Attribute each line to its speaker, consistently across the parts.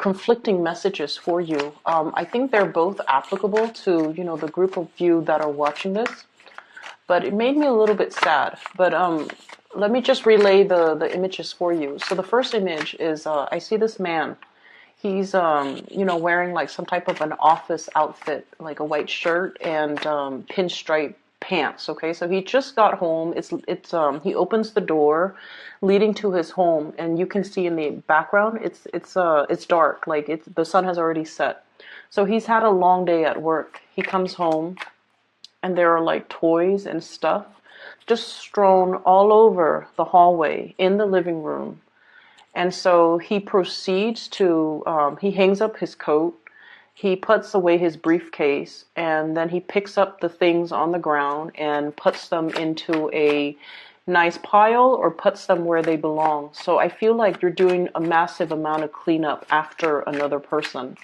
Speaker 1: conflicting messages for you. I think they're both applicable to, the group of you that are watching this, but it made me a little bit sad. But let me just relay the images for you. So the first image is, I see this man. He's, wearing like some type of an office outfit, like a white shirt and pinstripe pants. Okay, so he just got home. He opens the door leading to his home, and you can see in the background, it's dark, like the sun has already set. So he's had a long day at work. He comes home, and there are like toys and stuff just strewn all over the hallway in the living room. And so he proceeds to, he hangs up his coat, he puts away his briefcase, and then he picks up the things on the ground and puts them into a nice pile or puts them where they belong. So I feel like you're doing a massive amount of cleanup after another person.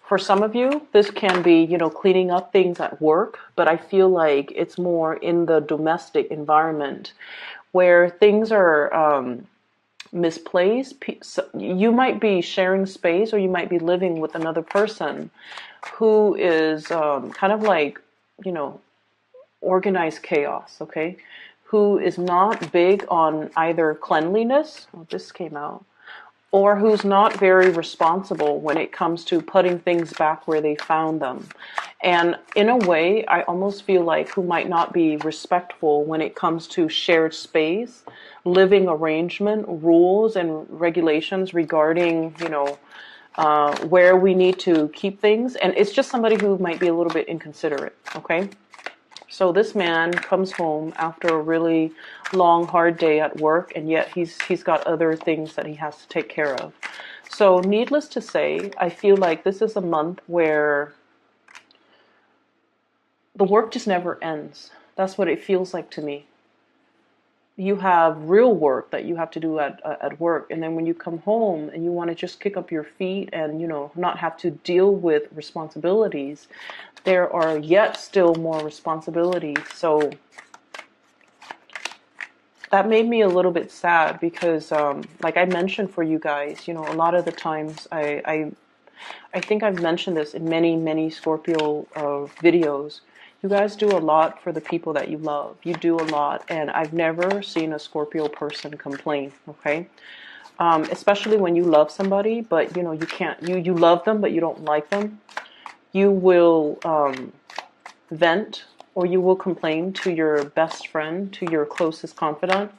Speaker 1: For some of you, this can be, cleaning up things at work, but I feel like it's more in the domestic environment where things are misplaced. You might be sharing space, or you might be living with another person who is kind of like, organized chaos, okay? Who is not big on either cleanliness, oh, this came out, or who's not very responsible when it comes to putting things back where they found them. And in a way, I almost feel like who might not be respectful when it comes to shared space, living arrangement, rules and regulations regarding, where we need to keep things. And it's just somebody who might be a little bit inconsiderate, okay? So this man comes home after a really long, hard day at work, and yet he's got other things that he has to take care of. So needless to say, I feel like this is a month where the work just never ends. That's what it feels like to me. You have real work that you have to do at work, and then when you come home and you want to just kick up your feet and, not have to deal with responsibilities, there are yet still more responsibilities. So that made me a little bit sad because, like I mentioned for you guys, a lot of the times I think I've mentioned this in many Scorpio videos. You guys do a lot for the people that you love. You do a lot, and I've never seen a Scorpio person complain, okay? Especially when you love somebody, but, you can't, you love them, but you don't like them. You will vent, or you will complain to your best friend, to your closest confidant,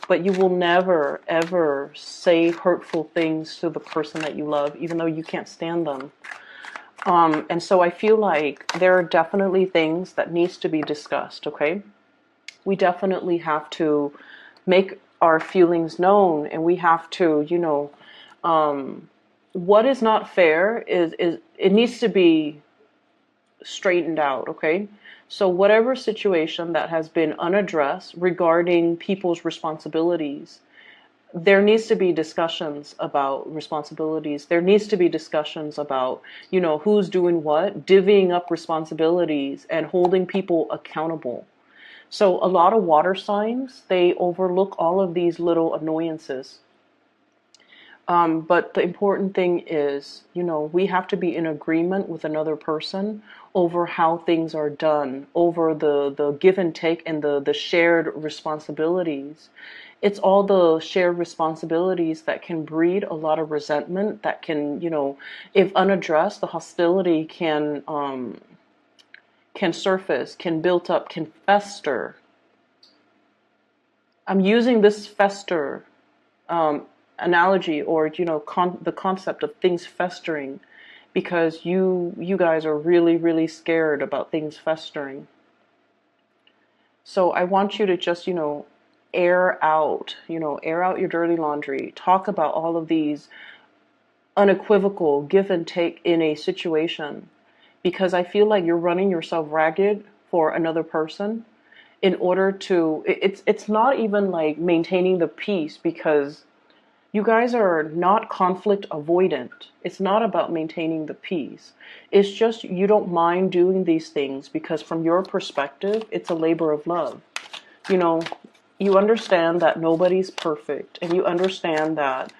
Speaker 1: but you will never, ever say hurtful things to the person that you love, even though you can't stand them. And so I feel like there are definitely things that needs to be discussed, okay? We definitely have to make our feelings known, and we have to, what is not fair is it needs to be straightened out, okay? So whatever situation that has been unaddressed regarding people's responsibilities, there needs to be discussions about responsibilities. There needs to be discussions about, who's doing what, divvying up responsibilities and holding people accountable. So a lot of water signs, they overlook all of these little annoyances. But the important thing is, we have to be in agreement with another person over how things are done, over the give and take and the shared responsibilities. It's all the shared responsibilities that can breed a lot of resentment, that can, if unaddressed, the hostility can surface, can build up, can fester. I'm using this fester analogy, or the concept of things festering, because you guys are really scared about things festering. So I want you to just air out your dirty laundry. Talk about all of these unequivocal give and take in a situation, because I feel like you're running yourself ragged for another person in order to, it's not even like maintaining the peace, because you guys are not conflict avoidant. It's not about maintaining the peace. It's just you don't mind doing these things because from your perspective, it's a labor of love. You understand that nobody's perfect, and you understand that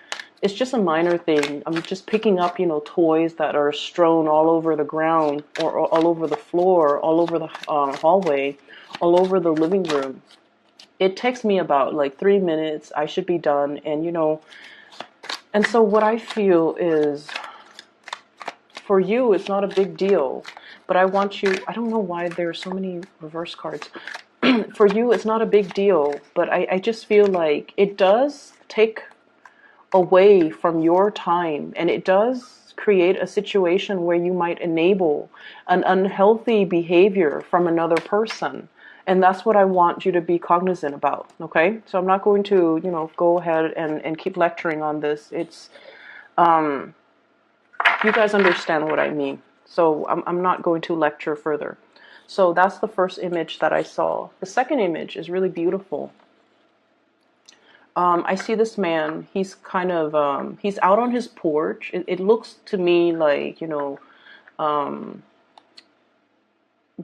Speaker 1: it's just a minor thing. I'm just picking up, toys that are strewn all over the ground, or all over the floor, all over the hallway, all over the living room. It takes me about like 3 minutes. I should be done. And so what I feel is, for you, it's not a big deal. But I want you, I don't know why there are so many reverse cards. For you, it's not a big deal. But I just feel like it does take away from your time. And it does create a situation where you might enable an unhealthy behavior from another person. And that's what I want you to be cognizant about, okay? So I'm not going to, go ahead and keep lecturing on this. It's, you guys understand what I mean. So I'm not going to lecture further. So that's the first image that I saw. The second image is really beautiful. I see this man. He's kind of, he's out on his porch. It looks to me like,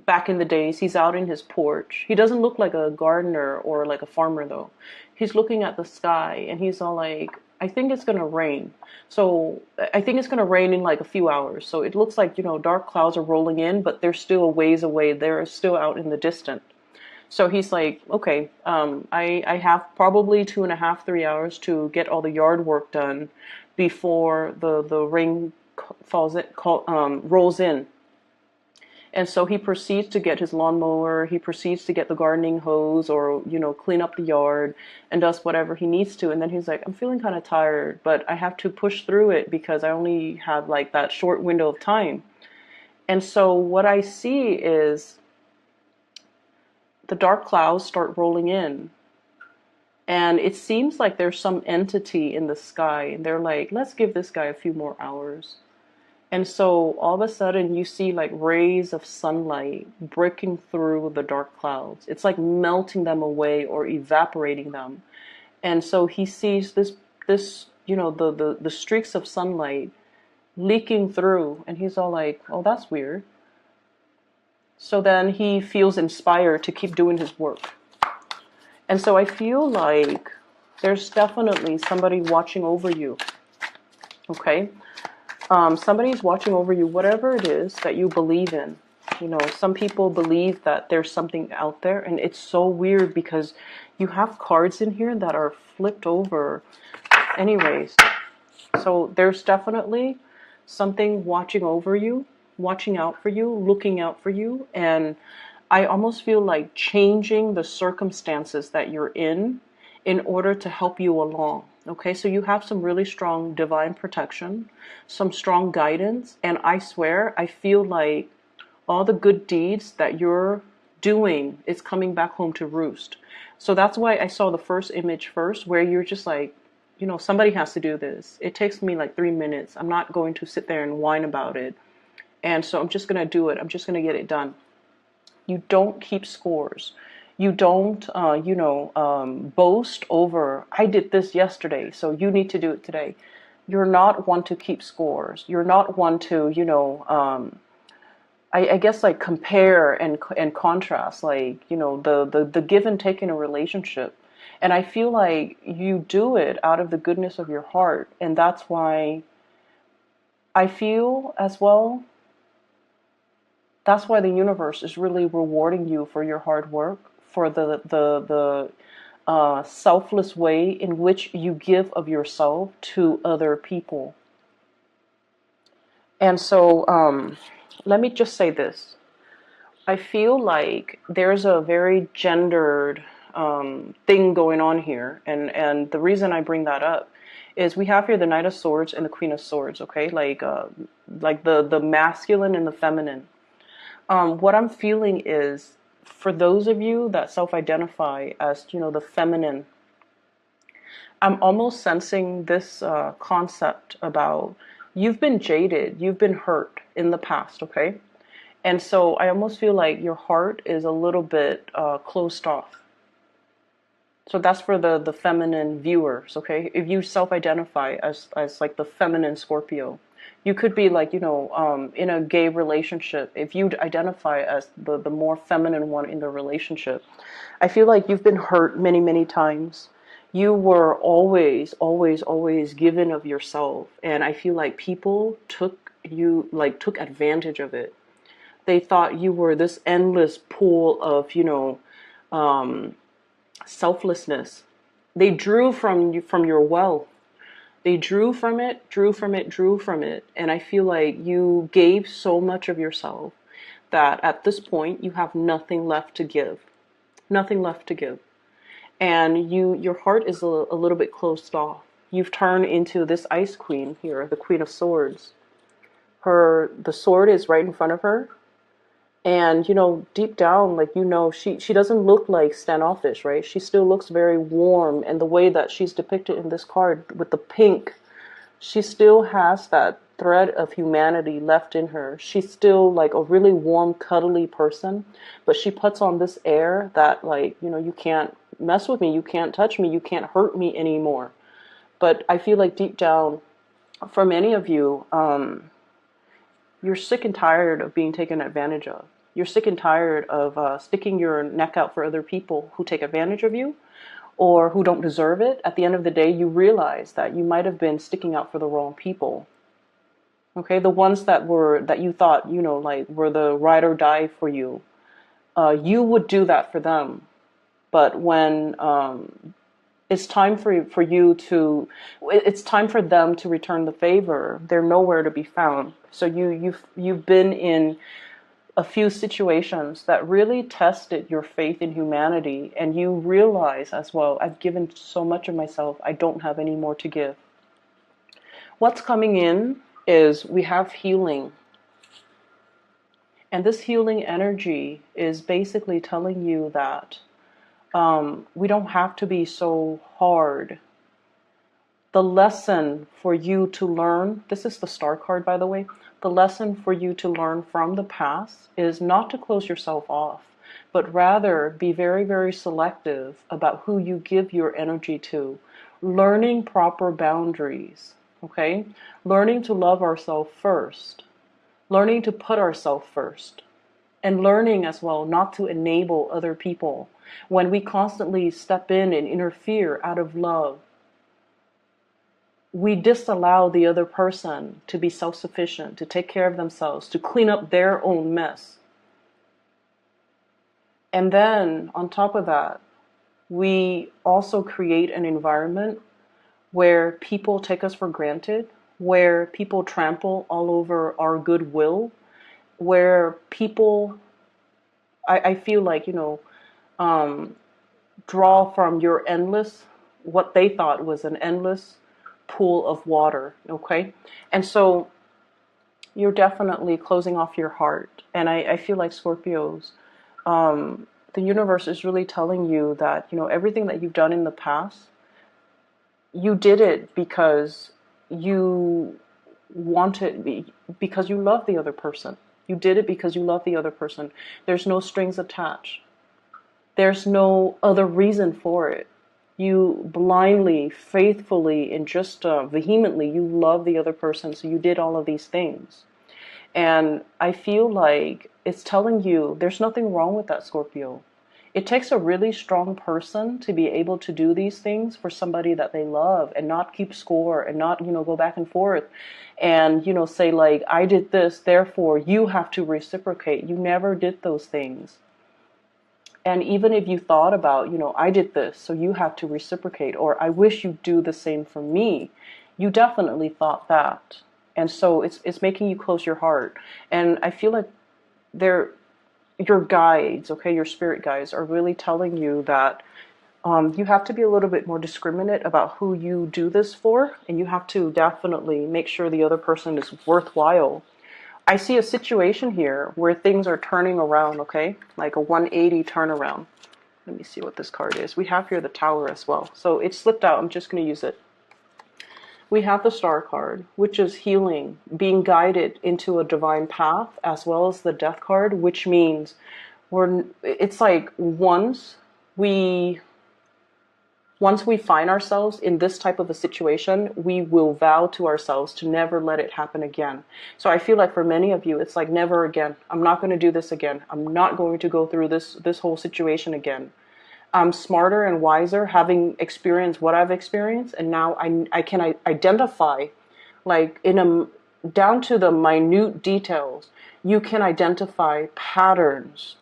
Speaker 1: back in the days, he's out in his porch. He doesn't look like a gardener or like a farmer, though. He's looking at the sky, and he's all like, I think it's going to rain. So I think it's going to rain in like a few hours. So it looks like, dark clouds are rolling in, but they're still a ways away. They're still out in the distance. So he's like, okay, I have probably 2.5, 3 hours to get all the yard work done before the rain rolls in. And so he proceeds to get his lawnmower, he proceeds to get the gardening hose, or, clean up the yard, and does whatever he needs to. And then he's like, I'm feeling kind of tired, but I have to push through it because I only have like that short window of time. And so what I see is the dark clouds start rolling in. And it seems like there's some entity in the sky, and they're like, let's give this guy a few more hours. And so all of a sudden you see like rays of sunlight breaking through the dark clouds. It's like melting them away or evaporating them. And so he sees this the streaks of sunlight leaking through, and he's all like, oh, that's weird. So then he feels inspired to keep doing his work. And so I feel like there's definitely somebody watching over you. Okay? Somebody's watching over you, whatever it is that you believe in. Some people believe that there's something out there, and it's so weird because you have cards in here that are flipped over. Anyways, so there's definitely something watching over you, watching out for you, looking out for you, and I almost feel like changing the circumstances that you're in order to help you along. Okay, so you have some really strong divine protection, some strong guidance, and I swear, I feel like all the good deeds that you're doing is coming back home to roost. So that's why I saw the first image first, where you're just like, somebody has to do this. It takes me like 3 minutes. I'm not going to sit there and whine about it. And so I'm just going to do it. I'm just going to get it done. You don't keep scores. You don't, boast over, I did this yesterday, so you need to do it today. You're not one to keep scores. You're not one to, I guess like compare and contrast, like, the give and take in a relationship. And I feel like you do it out of the goodness of your heart. And that's why I feel as well, that's why the universe is really rewarding you for your hard work, for the selfless way in which you give of yourself to other people. And so let me just say this. I feel like there's a very gendered thing going on here. And the reason I bring that up is we have here the Knight of Swords and the Queen of Swords, okay? Like the masculine and the feminine. What I'm feeling is, for those of you that self-identify as, the feminine, I'm almost sensing this concept about you've been jaded, you've been hurt in the past, okay? And so I almost feel like your heart is a little bit closed off. So that's for the feminine viewers, okay? If you self-identify as like the feminine Scorpio, you could be like, in a gay relationship. If you identify as the more feminine one in the relationship, I feel like you've been hurt many, many times. You were always, always, always given of yourself. And I feel like people took advantage of it. They thought you were this endless pool of, selflessness. They drew from you, from your wealth. They drew from it, drew from it, drew from it. And I feel like you gave so much of yourself that at this point you have nothing left to give. Nothing left to give. And your heart is a little bit closed off. You've turned into this ice queen here, the Queen of Swords. The sword is right in front of her. And, deep down, like, she doesn't look like standoffish, right? She still looks very warm. And the way that she's depicted in this card with the pink, she still has that thread of humanity left in her. She's still like a really warm, cuddly person, but she puts on this air that, like, you can't mess with me, you can't touch me, you can't hurt me anymore. But I feel like deep down, for many of you, you're sick and tired of being taken advantage of. You're sick and tired of sticking your neck out for other people who take advantage of you or who don't deserve it. At the end of the day, you realize that you might have been sticking out for the wrong people. Okay, the ones that you thought, were the ride or die for you. You would do that for them. But when it's time it's time for them to return the favor, they're nowhere to be found. So you've been in a few situations that really tested your faith in humanity, and you realize as well, I've given so much of myself, I don't have any more to give. What's coming in is we have healing. And this healing energy is basically telling you that we don't have to be so hard. The lesson for you to learn, this is the Star card, by the way, the lesson for you to learn from the past is not to close yourself off, but rather be very, very selective about who you give your energy to. Learning proper boundaries, okay? Learning to love ourselves first. Learning to put ourselves first. And learning as well not to enable other people. When we constantly step in and interfere out of love, we disallow the other person to be self-sufficient, to take care of themselves, to clean up their own mess. And then, on top of that, we also create an environment where people take us for granted, where people trample all over our goodwill, where people, I feel like, draw from your what they thought was an endless pool of water, okay? And so you're definitely closing off your heart. And I feel like Scorpios, the universe is really telling you that, everything that you've done in the past, you did it because you because you love the other person. You did it because you love the other person. There's no strings attached. There's no other reason for it. You blindly, faithfully, and just vehemently, you love the other person, so you did all of these things. And I feel like it's telling you there's nothing wrong with that, Scorpio. It takes a really strong person to be able to do these things for somebody that they love and not keep score and not, go back and forth and, say like, I did this, therefore you have to reciprocate. You never did those things. And even if you thought about, I did this, so you have to reciprocate, or I wish you'd do the same for me, you definitely thought that. And so it's making you close your heart. And I feel like your guides, okay, your spirit guides are really telling you that you have to be a little bit more discriminate about who you do this for, and you have to definitely make sure the other person is worthwhile. I see a situation here where things are turning around, okay? Like a 180 turnaround. Let me see what this card is. We have here the Tower as well. So it slipped out. I'm just going to use it. We have the Star card, which is healing, being guided into a divine path, as well as the Death card, which means it's like once we find ourselves in this type of a situation, we will vow to ourselves to never let it happen again. So I feel like for many of you, it's like never again. I'm not going to do this again. I'm not going to go through this whole situation again. I'm smarter and wiser, having experienced what I've experienced, and now I can identify, like in a down to the minute details. You can identify patterns,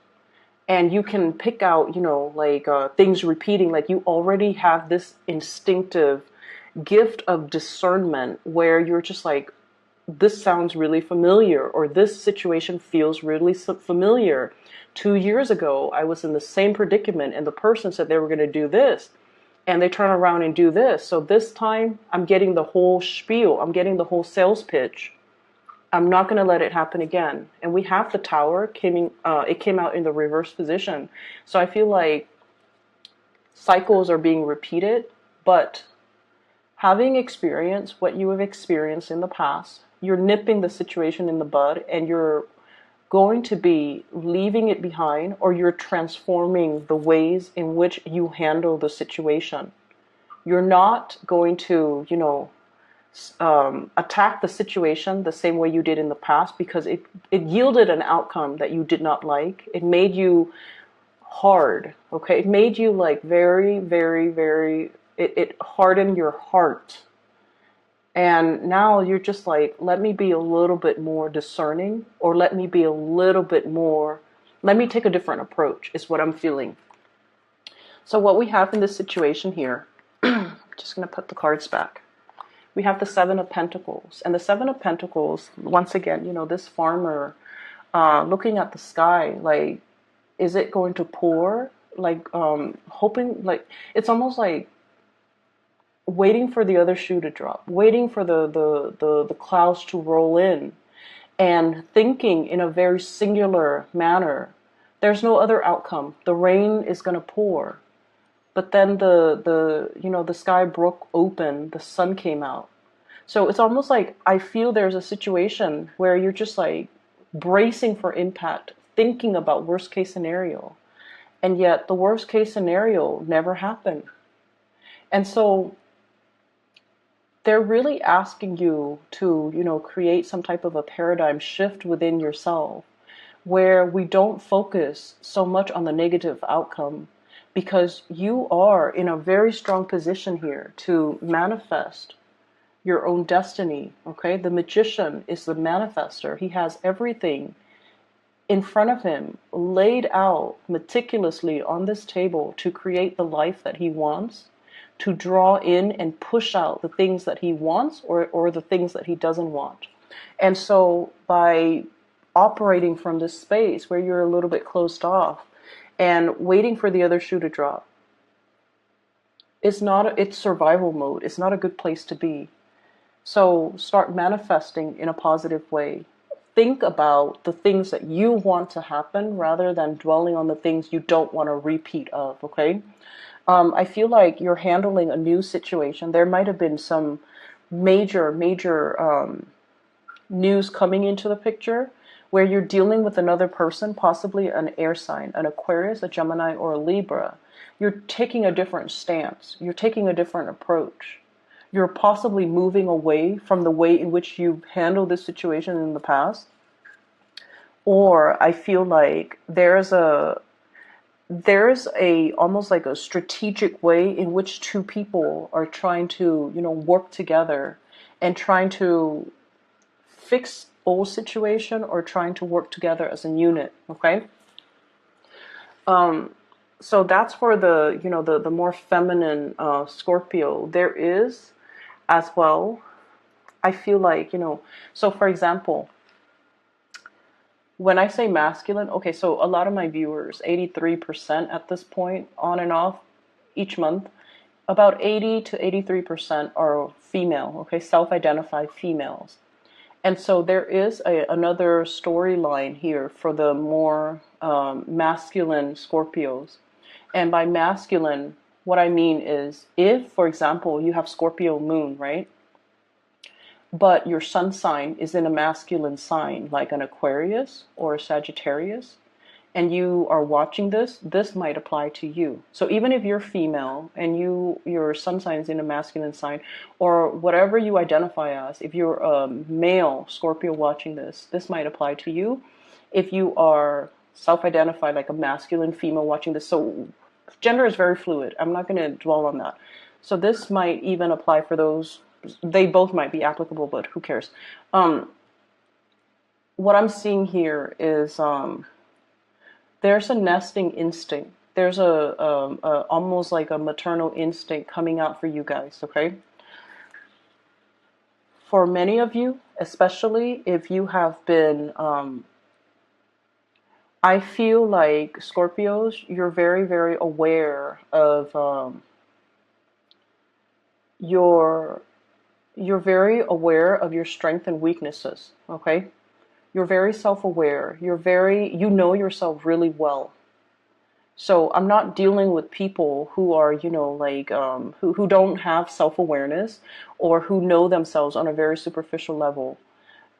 Speaker 1: and you can pick out, like things repeating. Like you already have this instinctive gift of discernment where you're just like, this sounds really familiar, or this situation feels really familiar. 2 years ago, I was in the same predicament, and the person said they were going to do this, and they turn around and do this. So this time, I'm getting the whole spiel. I'm getting the whole sales pitch. I'm not going to let it happen again. And we have the tower. It came out in the reverse position. So I feel like cycles are being repeated, but having experienced what you have experienced in the past, you're nipping the situation in the bud, and you're going to be leaving it behind, or you're transforming the ways in which you handle the situation. You're not going to, attack the situation the same way you did in the past, because it yielded an outcome that you did not like. It made you hard, okay? It made you like very, very, very, it hardened your heart. And now you're just like, let me be a little bit more discerning, or let me be a little bit more, let me take a different approach, is what I'm feeling. So what we have in this situation here, just going to put the cards back. We have the Seven of Pentacles. And the Seven of Pentacles, once again, this farmer looking at the sky, like, is it going to pour? Like, hoping, like, it's almost like waiting for the other shoe to drop, waiting for the clouds to roll in, and thinking in a very singular manner. There's no other outcome. The rain is going to pour. But then the sky broke open, the sun came out. So it's almost like I feel there's a situation where you're just like bracing for impact, thinking about worst case scenario. And yet the worst case scenario never happened. And so they're really asking you to, create some type of a paradigm shift within yourself, where we don't focus so much on the negative outcome, because you are in a very strong position here to manifest your own destiny, okay? The magician is the manifester. He has everything in front of him, laid out meticulously on this table to create the life that he wants, to draw in and push out the things that he wants, or the things that he doesn't want. And so by operating from this space where you're a little bit closed off and waiting for the other shoe to drop, it's survival mode. It's not a good place to be. So start manifesting in a positive way. Think about the things that you want to happen rather than dwelling on the things you don't want a repeat of, okay? I feel like you're handling a new situation. There might have been some major news coming into the picture where you're dealing with another person, possibly an air sign, an Aquarius, a Gemini, or a Libra. You're taking a different stance. You're taking a different approach. You're possibly moving away from the way in which you've handled this situation in the past. Or I feel like there's almost like a strategic way in which two people are trying to, work together and trying to fix old situation, or trying to work together as a unit, okay? So that's for the more feminine Scorpio. There is as well, I feel like, so for example, when I say masculine, okay, so a lot of my viewers, 83% at this point, on and off each month, about 80 to 83% are female, okay, self-identified females. And so there is another storyline here for the more masculine Scorpios. And by masculine, what I mean is, if, for example, you have Scorpio moon, right? But your sun sign is in a masculine sign, like an Aquarius or a Sagittarius, and you are watching this might apply to you. So even if you're female and your sun sign is in a masculine sign, or whatever you identify as, if you're a male Scorpio watching this might apply to you. If you are self-identified like a masculine female watching this, so Gender is very fluid. I'm not going to dwell on that. So this might even apply for those. They both might be applicable, but who cares? What I'm seeing here is there's a nesting instinct. There's a almost like a maternal instinct coming out for you guys, okay? For many of you, especially if you have been, I feel like Scorpios, you're very, very aware of you're very aware of your strengths and weaknesses, okay? You're very self-aware. You know yourself really well. So I'm not dealing with people who are, like, who don't have self-awareness or who know themselves on a very superficial level.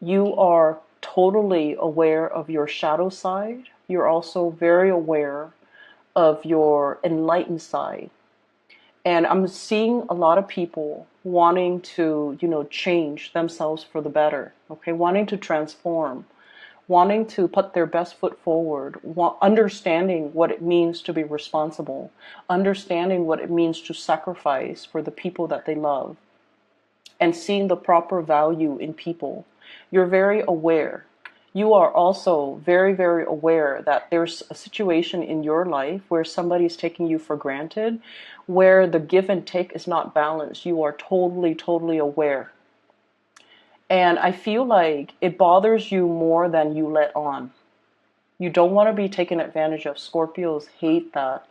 Speaker 1: You are totally aware of your shadow side. You're also very aware of your enlightened side. And I'm seeing a lot of people wanting to, change themselves for the better, okay? Wanting to transform, wanting to put their best foot forward, understanding what it means to be responsible, understanding what it means to sacrifice for the people that they love, and seeing the proper value in people. You're very aware. You are also very, very aware that there's a situation in your life where somebody's taking you for granted, where the give and take is not balanced. You are totally, totally aware. And I feel like it bothers you more than you let on. You don't want to be taken advantage of. Scorpios hate that.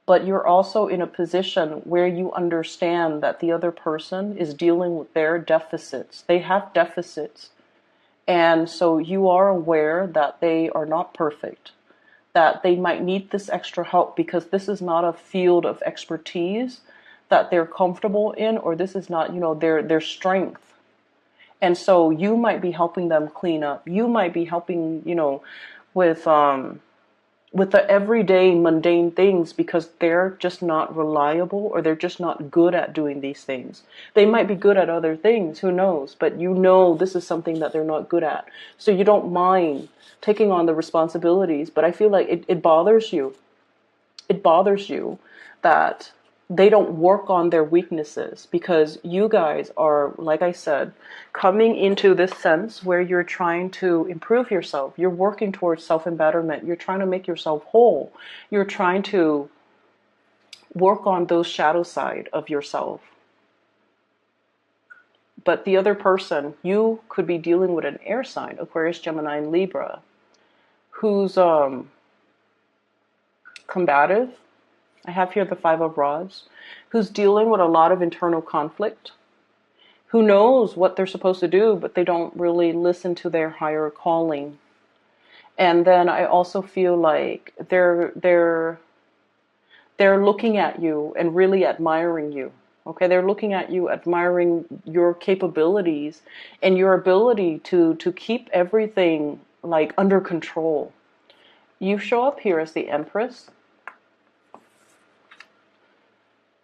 Speaker 1: But you're also in a position where you understand that the other person is dealing with their deficits. They have deficits. And so you are aware that they are not perfect, that they might need this extra help because this is not a field of expertise that they're comfortable in, or this is not, their strength. And so you might be helping them clean up. You might be helping, with the everyday mundane things because they're just not reliable or they're just not good at doing these things. They might be good at other things, who knows, but this is something that they're not good at. So you don't mind taking on the responsibilities, but I feel like it bothers you. It bothers you that they don't work on their weaknesses because you guys are, like I said, coming into this sense where you're trying to improve yourself. You're working towards self-embetterment. You're trying to make yourself whole. You're trying to work on those shadow side of yourself. But the other person, you could be dealing with an air sign, Aquarius, Gemini, and Libra, who's combative. I have here the Five of Rods, who's dealing with a lot of internal conflict, who knows what they're supposed to do, but they don't really listen to their higher calling. And then I also feel like they're looking at you and really admiring you. Okay, they're looking at you, admiring your capabilities and your ability to keep everything like under control. You show up here as the Empress.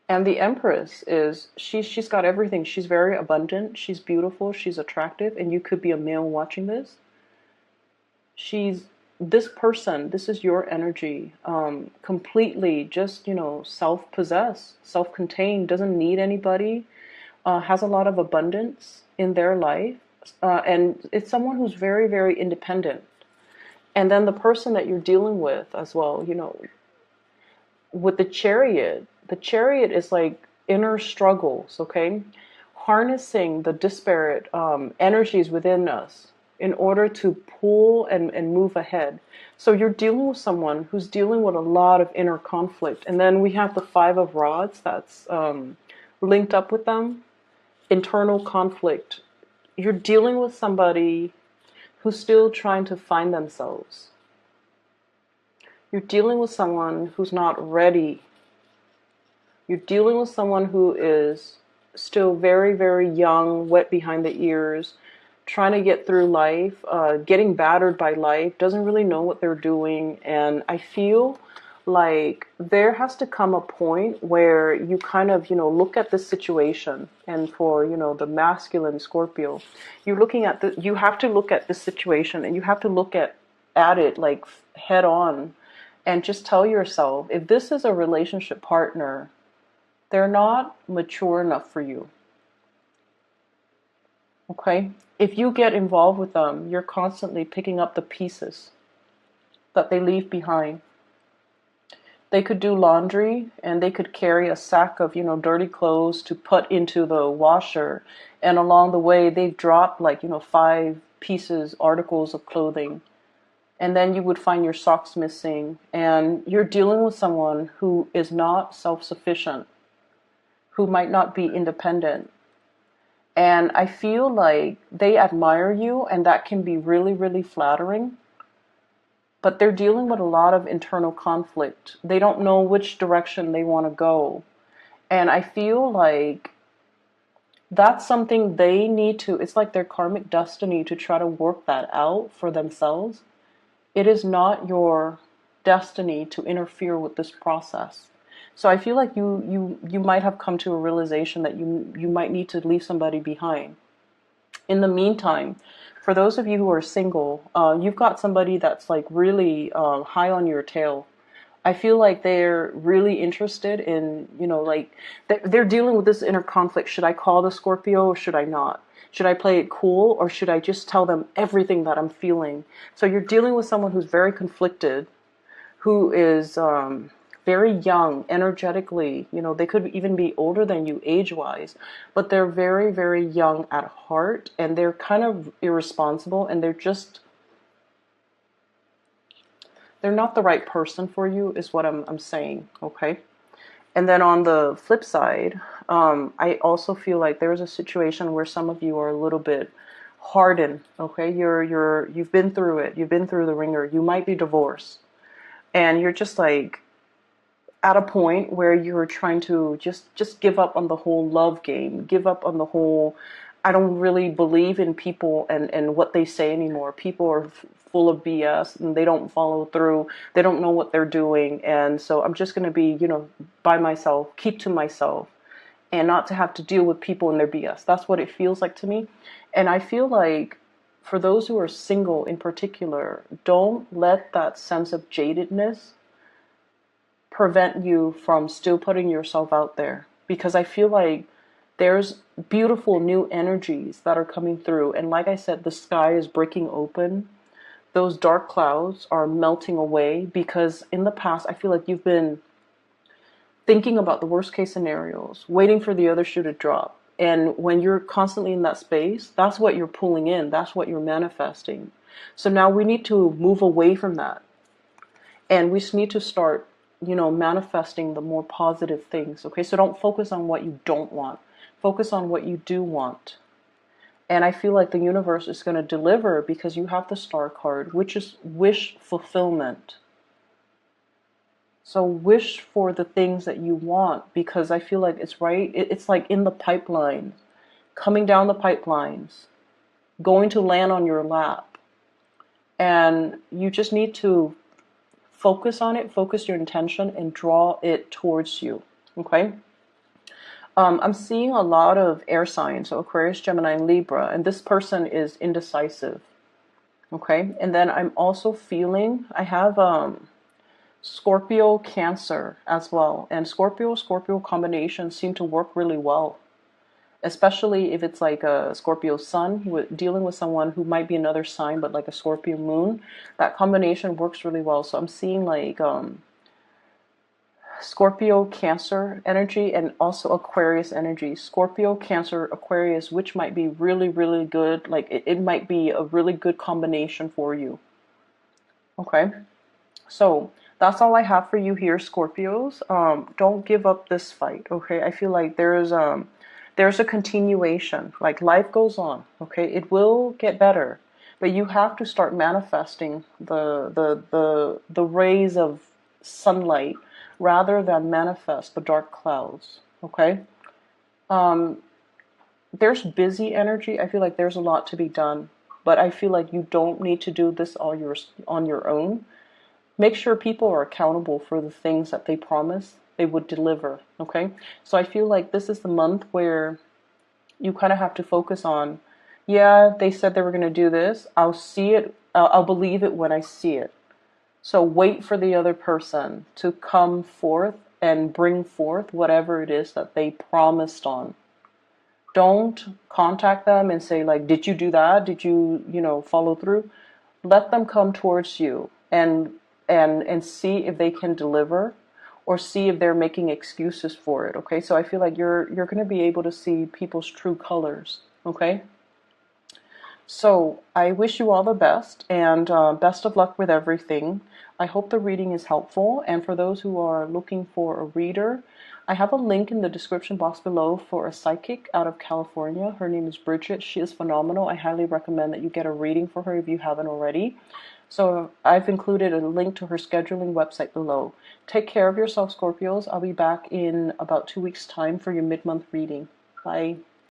Speaker 1: And the Empress is, she's got everything. She's very abundant. She's beautiful. She's attractive. And you could be a male watching this. This person, this is your energy, completely just, self-possessed, self-contained, doesn't need anybody, has a lot of abundance in their life. And it's someone who's very, very independent. And then the person that you're dealing with as well, with the Chariot is like inner struggles, okay? Harnessing the disparate energies within us in order to pull and move ahead. So you're dealing with someone who's dealing with a lot of inner conflict. And then we have the Five of Rods that's linked up with them. Internal conflict. You're dealing with somebody who's still trying to find themselves. You're dealing with someone who's not ready. You're dealing with someone who is still very, very young, wet behind the ears, trying to get through life, getting battered by life, doesn't really know what they're doing. And I feel like there has to come a point where you kind of, look at this situation. And for, the masculine Scorpio, you have to look at this situation and you have to look at it like head on And just tell yourself, if this is a relationship partner, they're not mature enough for you. Okay? If you get involved with them, you're constantly picking up the pieces that they leave behind. They could do laundry and they could carry a sack of, dirty clothes to put into the washer. And along the way, they've dropped like, 5 articles of clothing. And then you would find your socks missing. And you're dealing with someone who is not self-sufficient, who might not be independent. And I feel like they admire you, and that can be really, really flattering. But they're dealing with a lot of internal conflict. They don't know which direction they want to go. And I feel like that's something they need to, it's like their karmic destiny to try to work that out for themselves. It is not your destiny to interfere with this process. So I feel like you might have come to a realization that you might need to leave somebody behind. In the meantime, for those of you who are single, you've got somebody that's like really high on your tail. I feel like they're really interested in, like they're dealing with this inner conflict. Should I call the Scorpio or should I not? Should I play it cool or should I just tell them everything that I'm feeling? So you're dealing with someone who's very conflicted, who is very young, energetically. They could even be older than you age-wise, but they're very, very young at heart, and they're kind of irresponsible, and they're not the right person for you, is what I'm saying, okay? And then on the flip side, I also feel like there's a situation where some of you are a little bit hardened, okay? You've been through it. You've been through the ringer. You might be divorced. And you're just like at a point where you're trying to just give up on the whole love game, give up on the whole, I don't really believe in people and what they say anymore. People are full of BS and they don't follow through. They don't know what they're doing. And so I'm just going to be, by myself, keep to myself and not to have to deal with people and their BS. That's what it feels like to me. And I feel like for those who are single in particular, don't let that sense of jadedness prevent you from still putting yourself out there. Because I feel like there's beautiful new energies that are coming through. And like I said, the sky is breaking open. Those dark clouds are melting away because in the past, I feel like you've been thinking about the worst case scenarios, waiting for the other shoe to drop. And when you're constantly in that space, that's what you're pulling in. That's what you're manifesting. So now we need to move away from that. And we just need to start, manifesting the more positive things. Okay, so don't focus on what you don't want. Focus on what you do want. And I feel like the universe is going to deliver because you have the star card, which is wish fulfillment. So wish for the things that you want because I feel like it's right. It's like in the pipeline, coming down the pipelines, going to land on your lap. And you just need to focus on it, focus your intention, and draw it towards you. Okay? I'm seeing a lot of air signs, so Aquarius, Gemini, and Libra, and this person is indecisive. Okay? And then I'm also feeling, I have Scorpio, Cancer as well. And Scorpio combinations seem to work really well. Especially if it's like a Scorpio sun, dealing with someone who might be another sign, but like a Scorpio moon. That combination works really well. So I'm seeing like Scorpio, Cancer energy and also Aquarius energy. Scorpio, Cancer, Aquarius, which might be really, really good. Like it might be a really good combination for you. Okay. So that's all I have for you here, Scorpios. Don't give up this fight. Okay. I feel like there's a continuation, like life goes on, okay? It will get better, but you have to start manifesting the rays of sunlight rather than manifest the dark clouds, okay? There's busy energy. I feel like there's a lot to be done, but I feel like you don't need to do this all on your own. Make sure people are accountable for the things that they promise they would deliver, okay? So I feel like this is the month where you kind of have to focus on, yeah, they said they were going to do this. I'll see it. I'll believe it when I see it. So wait for the other person to come forth and bring forth whatever it is that they promised on. Don't contact them and say, like, did you do that? Did you, follow through? Let them come towards you and see if they can deliver, or see if they're making excuses for it. Okay, so I feel like you're going to be able to see people's true colors. Okay, so I wish you all the best, and best of luck with everything. I hope the reading is helpful, and for those who are looking for a reader, I have a link in the description box below for a psychic out of California. Her name is Bridget. She is phenomenal. I highly recommend that you get a reading for her if you haven't already. So I've included a link to her scheduling website below. Take care of yourself, Scorpios. I'll be back in about 2 weeks' time for your mid-month reading. Bye.